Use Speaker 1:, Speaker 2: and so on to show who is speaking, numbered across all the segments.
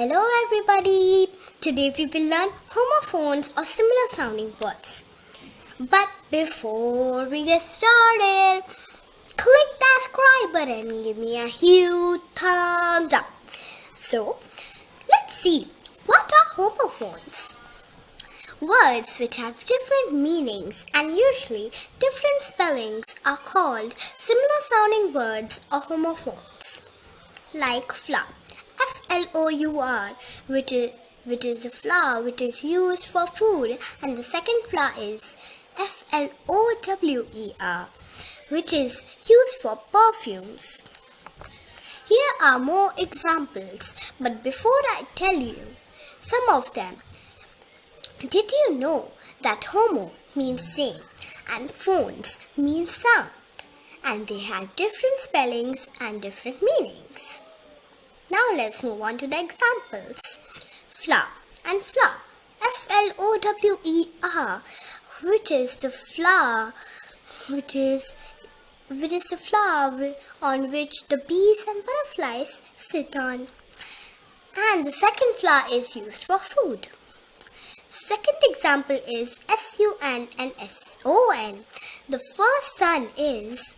Speaker 1: Hello everybody! Today we will learn homophones or similar sounding words. But before we get started, click that subscribe button and give me a huge thumbs up. So, let's see, what are homophones? Words which have different meanings and usually different spellings are called similar sounding words or homophones. Like flour. Flour, which is a flour which is used for food, and the second flour is flower, which is used for perfumes. Here are more examples, but before I tell you some of them, did you know that homo means same and phones means sound, and they have different spellings and different meanings? Now let's move on to the examples. Flower and flower. Flower, which is the flower on which the bees and butterflies sit on. And the second flower is used for food. Second example is sun and son. The first sun is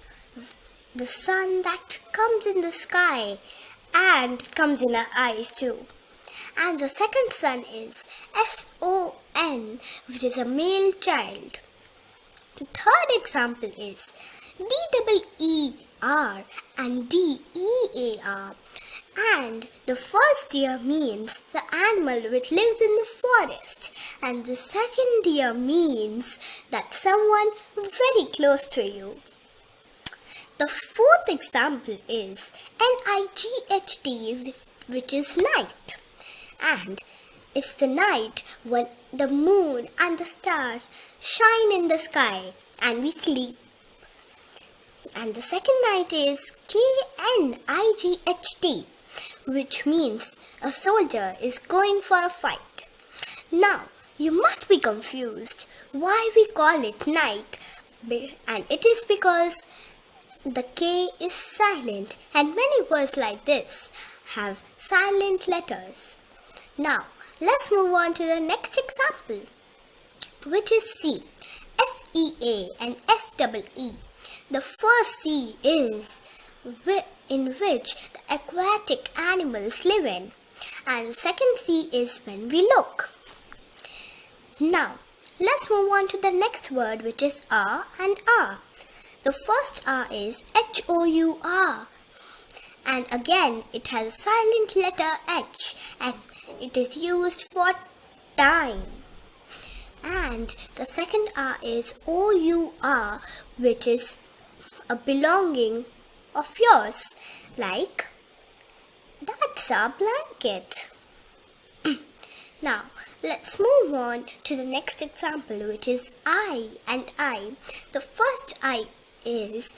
Speaker 1: the sun that comes in the sky and comes in our eyes too. And the second son is son, which is a male child. The third example is deer and deer. And the first deer means the animal which lives in the forest, and the second deer means that someone very close to you. The fourth example is night, which is night, and it's the night when the moon and the stars shine in the sky and we sleep. And the second night is knight, which means a soldier is going for a fight. Now, you must be confused why we call it night, and it is because the K is silent, and many words like this have silent letters. Now, let's move on to the next example, which is sea and SEE. The first sea is in which the aquatic animals live in, and the second sea is when we look. Now, let's move on to the next word, which is R and R. The first R is HOUR, and again it has a silent letter H, and it is used for time. And the second R is OUR, which is a belonging of yours, like that's our blanket. Now, let's move on to the next example, which is I and I. The first I is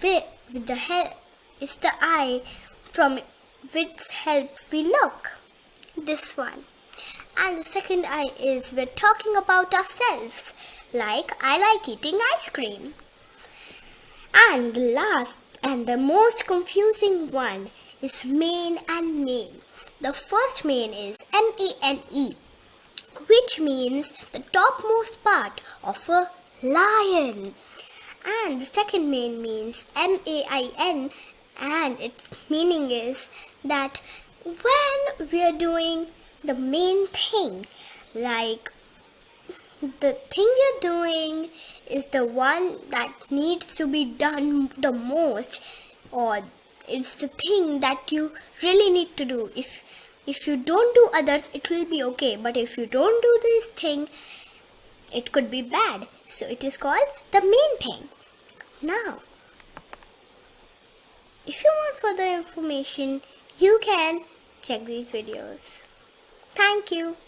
Speaker 1: with the help. It's the eye from which help we look. This one. And the second I is we're talking about ourselves, like I like eating ice cream. And the last and the most confusing one is mane and mane. The first mane is MANE, which means the topmost part of a lion. And the second mane means MAIN, and its meaning is that when we are doing the main thing, like the thing you're doing is the one that needs to be done the most, or it's the thing that you really need to do. If you don't do others, it will be okay, but if you don't do this thing, it could be bad. So it is called the main thing. Now, if you want further information, you can check these videos. Thank you.